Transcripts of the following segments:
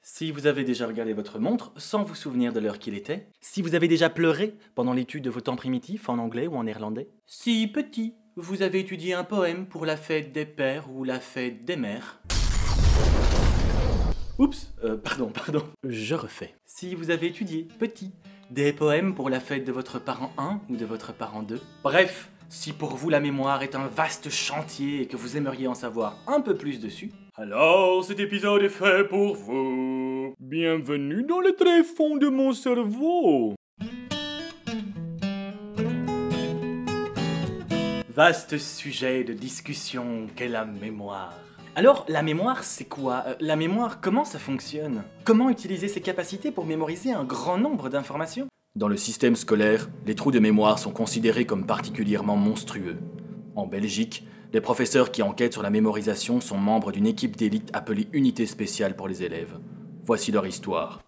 Si vous avez déjà regardé votre montre sans vous souvenir de l'heure qu'il était, si vous avez déjà pleuré pendant l'étude de vos temps primitifs en anglais ou en néerlandais, si petit, vous avez étudié un poème pour la fête des pères ou la fête des mères. Oups, pardon, je refais. Si vous avez étudié, petit, des poèmes pour la fête de votre parent 1 ou de votre parent 2. Bref, si pour vous la mémoire est un vaste chantier et que vous aimeriez en savoir un peu plus dessus, alors cet épisode est fait pour vous. Bienvenue dans le tréfonds de mon cerveau. Vaste sujet de discussion qu'est la mémoire. Alors, la mémoire, c'est quoi? La mémoire, comment ça fonctionne? Comment utiliser ses capacités pour mémoriser un grand nombre d'informations? Dans le système scolaire, les trous de mémoire sont considérés comme particulièrement monstrueux. En Belgique, les professeurs qui enquêtent sur la mémorisation sont membres d'une équipe d'élite appelée Unité spéciale pour les élèves. Voici leur histoire.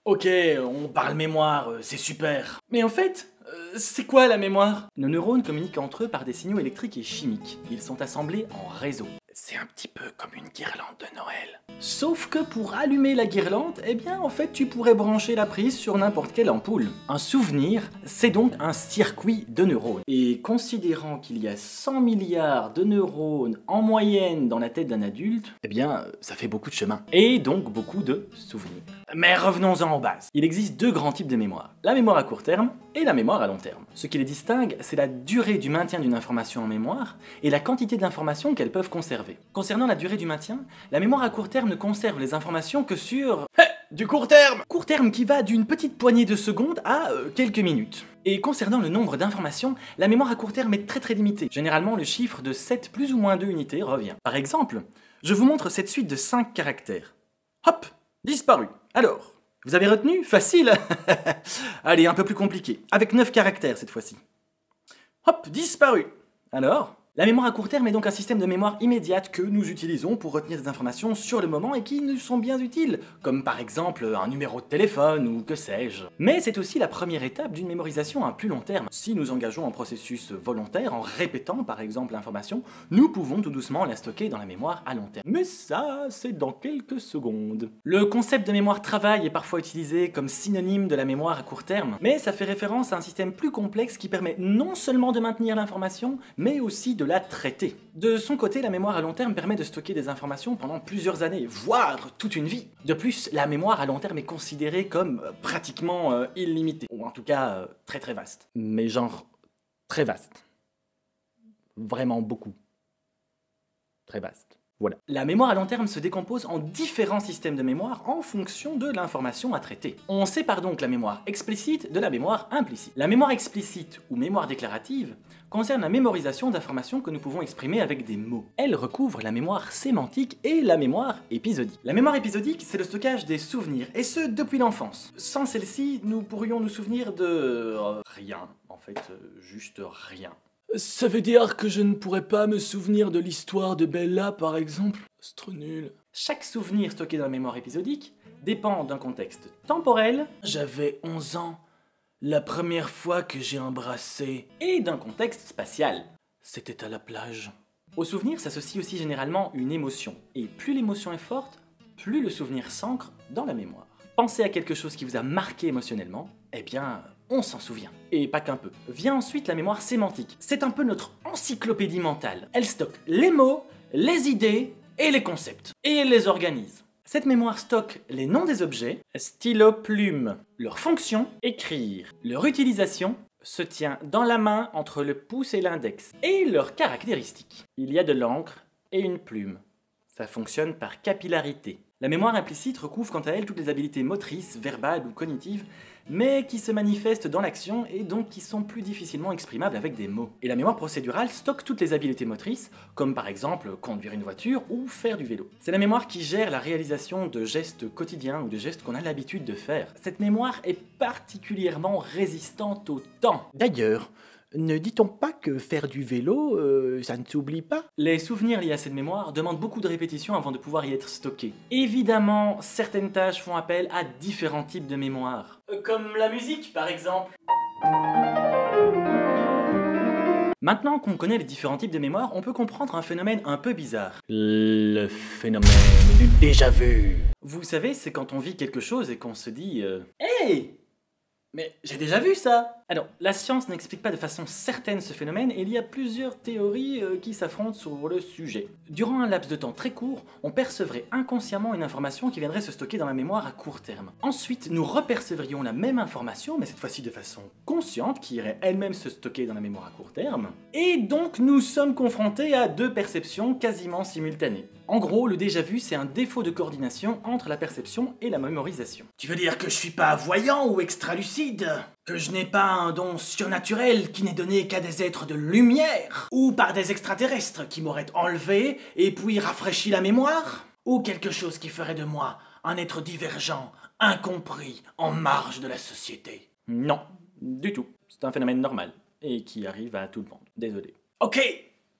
Ok, on parle mémoire, c'est super. Mais en fait, c'est quoi la mémoire? Nos neurones communiquent entre eux par des signaux électriques et chimiques. Ils sont assemblés en réseau. C'est un petit peu comme une guirlande de Noël. Sauf que pour allumer la guirlande, eh bien en fait tu pourrais brancher la prise sur n'importe quelle ampoule. Un souvenir, c'est donc un circuit de neurones. Et considérant qu'il y a 100 milliards de neurones en moyenne dans la tête d'un adulte, eh bien ça fait beaucoup de chemin. Et donc beaucoup de souvenirs. Mais revenons-en aux bases. Il existe deux grands types de mémoire. La mémoire à court terme et la mémoire à long terme. Ce qui les distingue, c'est la durée du maintien d'une information en mémoire et la quantité d'informations qu'elles peuvent conserver. Concernant la durée du maintien, la mémoire à court terme ne conserve les informations que sur... du court terme! Court terme qui va d'une petite poignée de secondes à quelques minutes. Et concernant le nombre d'informations, la mémoire à court terme est très limitée. Généralement, le chiffre de 7 plus ou moins 2 unités revient. Par exemple, je vous montre cette suite de 5 caractères. Hop! Disparu. Alors, vous avez retenu? Facile. Allez, un peu plus compliqué. Avec 9 caractères cette fois-ci. Hop, disparu. Alors? La mémoire à court terme est donc un système de mémoire immédiate que nous utilisons pour retenir des informations sur le moment et qui nous sont bien utiles, comme par exemple un numéro de téléphone ou que sais-je. Mais c'est aussi la première étape d'une mémorisation à plus long terme. Si nous engageons un processus volontaire en répétant par exemple l'information, nous pouvons tout doucement la stocker dans la mémoire à long terme. Mais ça, c'est dans quelques secondes. Le concept de mémoire travail est parfois utilisé comme synonyme de la mémoire à court terme, mais ça fait référence à un système plus complexe qui permet non seulement de maintenir l'information, mais aussi de la traiter. De son côté, la mémoire à long terme permet de stocker des informations pendant plusieurs années, voire toute une vie. De plus, la mémoire à long terme est considérée comme pratiquement illimitée, ou en tout cas très vaste. Mais genre très vaste. Vraiment beaucoup. Très vaste. Voilà. La mémoire à long terme se décompose en différents systèmes de mémoire en fonction de l'information à traiter. On sépare donc la mémoire explicite de la mémoire implicite. La mémoire explicite ou mémoire déclarative concerne la mémorisation d'informations que nous pouvons exprimer avec des mots. Elle recouvre la mémoire sémantique et la mémoire épisodique. La mémoire épisodique, c'est le stockage des souvenirs, et ce depuis l'enfance. Sans celle-ci, nous pourrions nous souvenir de... rien. En fait, juste rien. Ça veut dire que je ne pourrais pas me souvenir de l'histoire de Bella, par exemple? C'est trop nul. Chaque souvenir stocké dans la mémoire épisodique dépend d'un contexte temporel. J'avais 11 ans, la première fois que j'ai embrassé. Et d'un contexte spatial. C'était à la plage. Au souvenir s'associe aussi généralement une émotion. Et plus l'émotion est forte, plus le souvenir s'ancre dans la mémoire. Pensez à quelque chose qui vous a marqué émotionnellement, eh bien... on s'en souvient. Et pas qu'un peu. Vient ensuite la mémoire sémantique. C'est un peu notre encyclopédie mentale. Elle stocke les mots, les idées et les concepts. Et elle les organise. Cette mémoire stocke les noms des objets, stylo, plume, leur fonction, écrire. Leur utilisation se tient dans la main entre le pouce et l'index. Et leurs caractéristiques. Il y a de l'encre et une plume. Ça fonctionne par capillarité. La mémoire implicite recouvre quant à elle toutes les habiletés motrices, verbales ou cognitives, mais qui se manifestent dans l'action et donc qui sont plus difficilement exprimables avec des mots. Et la mémoire procédurale stocke toutes les habiletés motrices, comme par exemple conduire une voiture ou faire du vélo. C'est la mémoire qui gère la réalisation de gestes quotidiens ou de gestes qu'on a l'habitude de faire. Cette mémoire est particulièrement résistante au temps. D'ailleurs, ne dit-on pas que faire du vélo, ça ne s'oublie pas? Les souvenirs liés à cette mémoire demandent beaucoup de répétitions avant de pouvoir y être stockés. Évidemment, certaines tâches font appel à différents types de mémoire. Comme la musique, par exemple. Maintenant qu'on connaît les différents types de mémoire, on peut comprendre un phénomène un peu bizarre. Le phénomène du déjà-vu. Vous savez, c'est quand on vit quelque chose et qu'on se dit Hey! Mais j'ai déjà vu ça! Alors, la science n'explique pas de façon certaine ce phénomène et il y a plusieurs théories qui s'affrontent sur le sujet. Durant un laps de temps très court, on percevrait inconsciemment une information qui viendrait se stocker dans la mémoire à court terme. Ensuite, nous repercevrions la même information, mais cette fois-ci de façon consciente, qui irait elle-même se stocker dans la mémoire à court terme. Et donc, nous sommes confrontés à deux perceptions quasiment simultanées. En gros, le déjà-vu, c'est un défaut de coordination entre la perception et la mémorisation. Tu veux dire que je suis pas voyant ou extralucide? Que je n'ai pas un don surnaturel qui n'est donné qu'à des êtres de lumière? Ou par des extraterrestres qui m'auraient enlevé et puis rafraîchi la mémoire? Ou quelque chose qui ferait de moi un être divergent, incompris, en marge de la société? Non, du tout. C'est un phénomène normal et qui arrive à tout le monde. Désolé. Ok,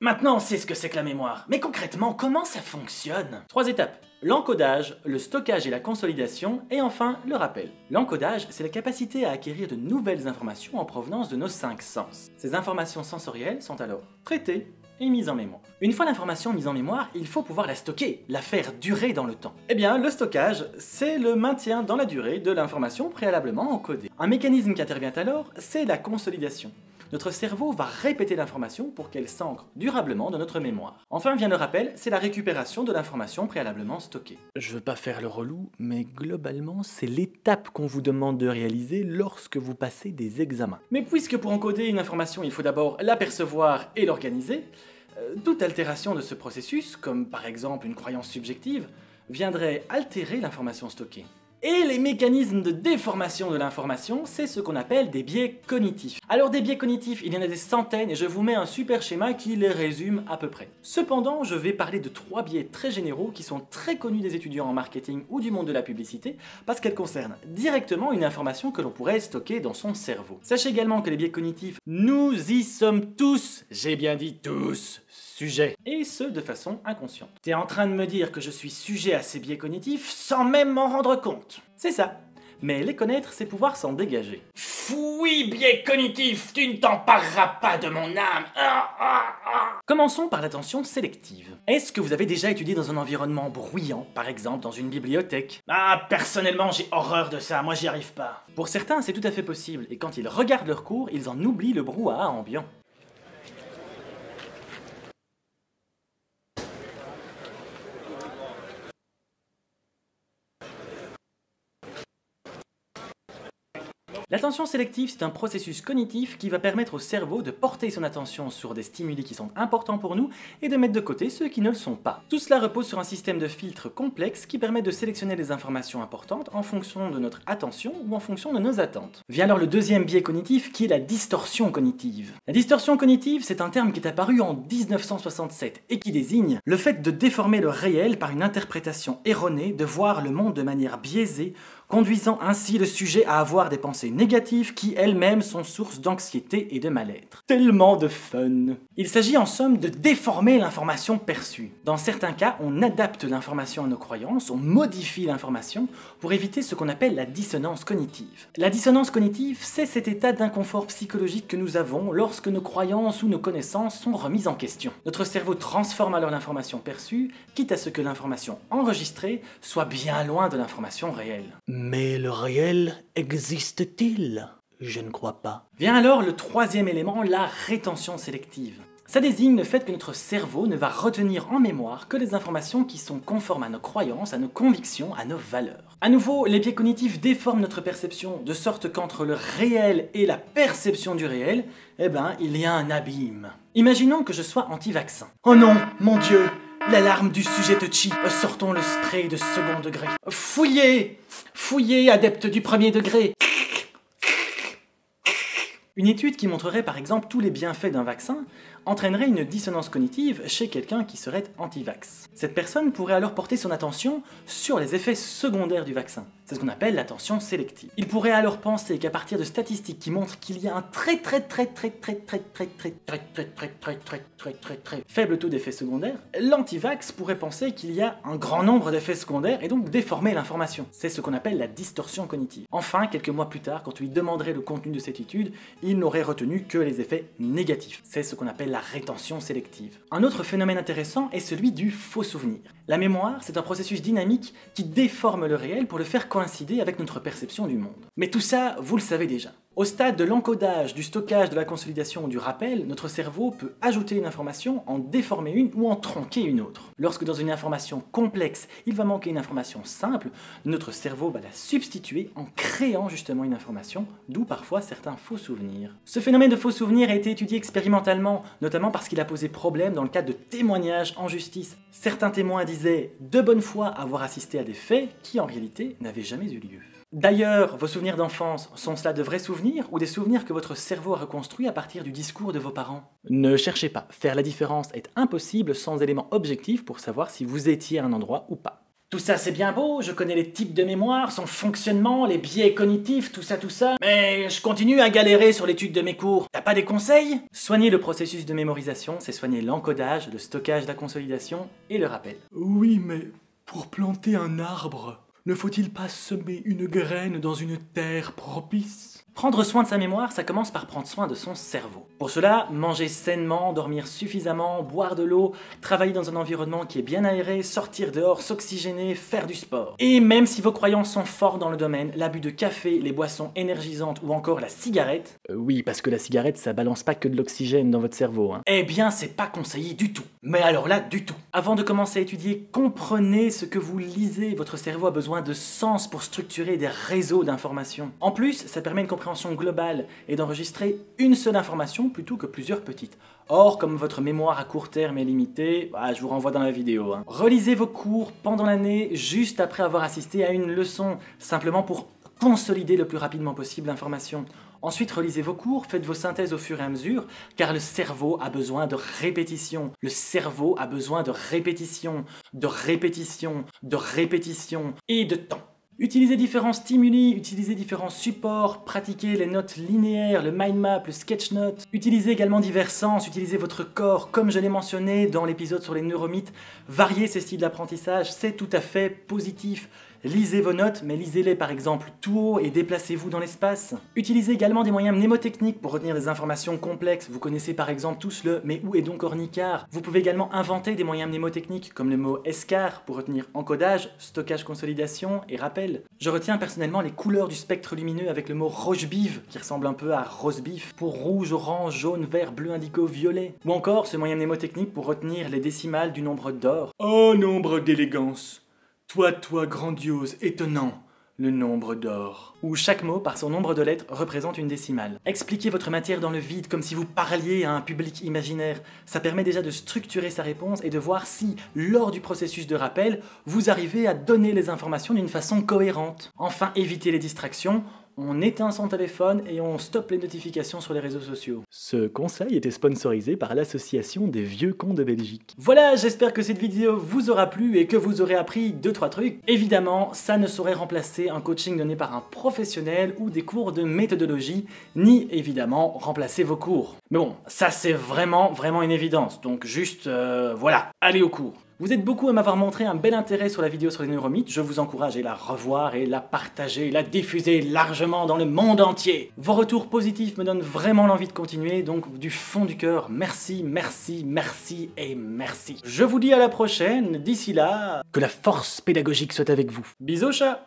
maintenant on sait ce que c'est que la mémoire. Mais concrètement, comment ça fonctionne? 3 étapes. L'encodage, le stockage et la consolidation, et enfin le rappel. L'encodage, c'est la capacité à acquérir de nouvelles informations en provenance de nos 5 sens. Ces informations sensorielles sont alors traitées et mises en mémoire. Une fois l'information mise en mémoire, il faut pouvoir la stocker, la faire durer dans le temps. Eh bien, le stockage, c'est le maintien dans la durée de l'information préalablement encodée. Un mécanisme qui intervient alors, c'est la consolidation. Notre cerveau va répéter l'information pour qu'elle s'ancre durablement dans notre mémoire. Enfin vient le rappel, c'est la récupération de l'information préalablement stockée. Je veux pas faire le relou, mais globalement, c'est l'étape qu'on vous demande de réaliser lorsque vous passez des examens. Mais puisque pour encoder une information, il faut d'abord l'apercevoir et l'organiser, toute altération de ce processus, comme par exemple une croyance subjective, viendrait altérer l'information stockée. Et les mécanismes de déformation de l'information, c'est ce qu'on appelle des biais cognitifs. Alors des biais cognitifs, il y en a des centaines et je vous mets un super schéma qui les résume à peu près. Cependant, je vais parler de 3 biais très généraux qui sont très connus des étudiants en marketing ou du monde de la publicité parce qu'elles concernent directement une information que l'on pourrait stocker dans son cerveau. Sachez également que les biais cognitifs, nous y sommes tous, j'ai bien dit tous, sujets, et ce de façon inconsciente. T'es en train de me dire que je suis sujet à ces biais cognitifs sans même m'en rendre compte. C'est ça. Mais les connaître, c'est pouvoir s'en dégager. Oui, biais cognitif, tu ne t'empareras pas de mon âme. Commençons par l'attention sélective. Est-ce que vous avez déjà étudié dans un environnement bruyant, par exemple dans une bibliothèque? Personnellement, j'ai horreur de ça, moi j'y arrive pas. Pour certains, c'est tout à fait possible, et quand ils regardent leur cours, ils en oublient le brouhaha ambiant. L'attention sélective, c'est un processus cognitif qui va permettre au cerveau de porter son attention sur des stimuli qui sont importants pour nous et de mettre de côté ceux qui ne le sont pas. Tout cela repose sur un système de filtres complexe qui permet de sélectionner les informations importantes en fonction de notre attention ou en fonction de nos attentes. Vient alors le deuxième biais cognitif qui est la distorsion cognitive. La distorsion cognitive, c'est un terme qui est apparu en 1967 et qui désigne le fait de déformer le réel par une interprétation erronée, de voir le monde de manière biaisée, conduisant ainsi le sujet à avoir des pensées négatives qui elles-mêmes sont source d'anxiété et de mal-être. Tellement de fun! Il s'agit en somme de déformer l'information perçue. Dans certains cas, on adapte l'information à nos croyances, on modifie l'information pour éviter ce qu'on appelle la dissonance cognitive. La dissonance cognitive, c'est cet état d'inconfort psychologique que nous avons lorsque nos croyances ou nos connaissances sont remises en question. Notre cerveau transforme alors l'information perçue, quitte à ce que l'information enregistrée soit bien loin de l'information réelle. Mais le réel existe-t-il? Je ne crois pas. Vient alors le troisième élément, la rétention sélective. Ça désigne le fait que notre cerveau ne va retenir en mémoire que les informations qui sont conformes à nos croyances, à nos convictions, à nos valeurs. À nouveau, les biais cognitifs déforment notre perception, de sorte qu'entre le réel et la perception du réel, il y a un abîme. Imaginons que je sois anti-vaccin. Oh non, mon Dieu! L'alarme du sujet touchy. Sortons le spray de second degré. Fouillez! Fouillez, adeptes du premier degré! Une étude qui montrerait par exemple tous les bienfaits d'un vaccin entraînerait une dissonance cognitive chez quelqu'un qui serait anti-vax. Cette personne pourrait alors porter son attention sur les effets secondaires du vaccin. C'est ce qu'on appelle l'attention sélective. Il pourrait alors penser qu'à partir de statistiques qui montrent qu'il y a un très faible taux d'effets secondaires, l'anti-vax pourrait penser qu'il y a un grand nombre d'effets secondaires et donc déformer l'information. C'est ce qu'on appelle la distorsion cognitive. Enfin, quelques mois plus tard, quand on lui demanderait le contenu de cette étude, il n'aurait retenu que les effets négatifs. C'est ce qu'on appelle la rétention sélective. Un autre phénomène intéressant est celui du faux souvenir. La mémoire, c'est un processus dynamique qui déforme le réel pour le faire coïncider avec notre perception du monde. Mais tout ça, vous le savez déjà. Au stade de l'encodage, du stockage, de la consolidation ou du rappel, notre cerveau peut ajouter une information, en déformer une ou en tronquer une autre. Lorsque dans une information complexe, il va manquer une information simple, notre cerveau va la substituer en créant justement une information, d'où parfois certains faux souvenirs. Ce phénomène de faux souvenirs a été étudié expérimentalement, notamment parce qu'il a posé problème dans le cadre de témoignages en justice. Certains témoins disaient de bonne foi avoir assisté à des faits qui en réalité n'avaient jamais eu lieu. D'ailleurs, vos souvenirs d'enfance, sont cela de vrais souvenirs ou des souvenirs que votre cerveau a reconstruits à partir du discours de vos parents? Ne cherchez pas, faire la différence est impossible sans éléments objectifs pour savoir si vous étiez à un endroit ou pas. Tout ça c'est bien beau, je connais les types de mémoire, son fonctionnement, les biais cognitifs, tout ça, mais je continue à galérer sur l'étude de mes cours. T'as pas des conseils? Soigner le processus de mémorisation, c'est soigner l'encodage, le stockage, la consolidation et le rappel. Oui, mais pour planter un arbre, ne faut-il pas semer une graine dans une terre propice? Prendre soin de sa mémoire, ça commence par prendre soin de son cerveau. Pour cela, manger sainement, dormir suffisamment, boire de l'eau, travailler dans un environnement qui est bien aéré, sortir dehors, s'oxygéner, faire du sport. Et même si vos croyances sont fortes dans le domaine, l'abus de café, les boissons énergisantes ou encore la cigarette... oui, parce que la cigarette, ça balance pas que de l'oxygène dans votre cerveau, hein. Eh bien, c'est pas conseillé du tout. Mais alors là, du tout. Avant de commencer à étudier, comprenez ce que vous lisez. Votre cerveau a besoin de sens pour structurer des réseaux d'informations. En plus, ça permet une compréhension globale et d'enregistrer une seule information plutôt que plusieurs petites. Or, comme votre mémoire à court terme est limitée, je vous renvoie dans la vidéo. Relisez vos cours pendant l'année, juste après avoir assisté à une leçon, simplement pour consolider le plus rapidement possible l'information. Ensuite, relisez vos cours, faites vos synthèses au fur et à mesure, car le cerveau a besoin de répétition. Le cerveau a besoin de répétition, de répétition, de répétition et de temps. Utilisez différents stimuli, utilisez différents supports, pratiquez les notes linéaires, le mind map, le sketch note. Utilisez également divers sens, utilisez votre corps, comme je l'ai mentionné dans l'épisode sur les neuromythes. Variez ces styles d'apprentissage, c'est tout à fait positif. Lisez vos notes, mais lisez-les par exemple tout haut et déplacez-vous dans l'espace. Utilisez également des moyens mnémotechniques pour retenir des informations complexes. Vous connaissez par exemple tous le « mais où est donc Ornicard ?» Vous pouvez également inventer des moyens mnémotechniques comme le mot « escar » pour retenir encodage, stockage, consolidation et rappel. Je retiens personnellement les couleurs du spectre lumineux avec le mot « roche-bive » qui ressemble un peu à « rose beef » pour rouge, orange, jaune, vert, bleu, indigo, violet. Ou encore ce moyen mnémotechnique pour retenir les décimales du nombre d'or. Oh, nombre d'élégance! Toi, grandiose, étonnant, le nombre d'or. Où chaque mot, par son nombre de lettres, représente une décimale. Expliquez votre matière dans le vide comme si vous parliez à un public imaginaire. Ça permet déjà de structurer sa réponse et de voir si, lors du processus de rappel, vous arrivez à donner les informations d'une façon cohérente. Enfin, évitez les distractions. On éteint son téléphone et on stoppe les notifications sur les réseaux sociaux. Ce conseil était sponsorisé par l'association des vieux cons de Belgique. Voilà, j'espère que cette vidéo vous aura plu et que vous aurez appris 2-3 trucs. Évidemment, ça ne saurait remplacer un coaching donné par un professionnel ou des cours de méthodologie, ni évidemment remplacer vos cours. Mais bon, ça c'est vraiment une évidence, donc juste, voilà, allez au cours. Vous êtes beaucoup à m'avoir montré un bel intérêt sur la vidéo sur les neuromythes, je vous encourage à la revoir et la partager, la diffuser largement dans le monde entier. Vos retours positifs me donnent vraiment l'envie de continuer, donc du fond du cœur, merci, merci, merci et merci. Je vous dis à la prochaine, d'ici là, que la force pédagogique soit avec vous. Bisous chat!